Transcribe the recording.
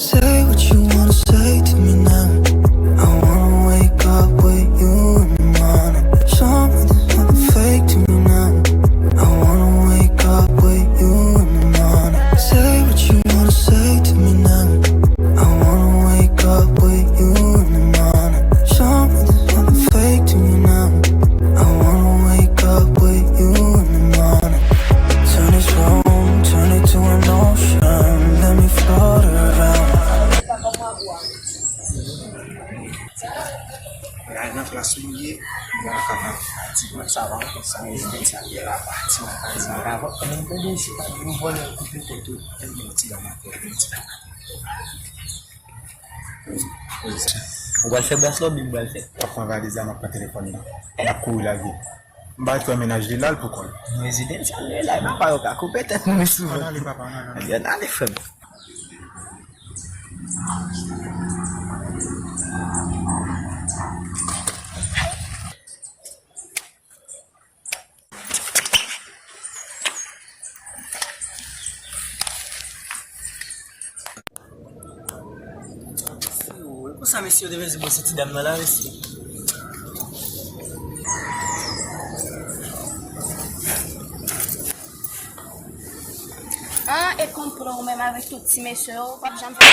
Say what you wanna say to me now. I wanna wake up with you in the morning. Show me there's nothing fake to me now. I wanna wake up with you in the morning. Say what you wanna say to me now. I wanna wake up with you in the morning. Show me there's nothing fake to me now. I wanna wake up with you in the morning. Turn this room, turn it to an ocean. Let me float around. Rana kelas ini karena cuma sawang saya spesialnya apa cuma cara kok temen tadi sih berubah yang itu yang tidak mampu Ugal 11 lo bimbal se. apa valiza ma telefoni na kula lagi mbatu aménager là pourquoi Residence là ma pas ka couper tête mais souvent. allez papa non Bien allez femme. Kosa mesi yo devè zi bo seti dam nan la resi. E kompron ou menm avèk tout ti mesye ou, pap jan fè.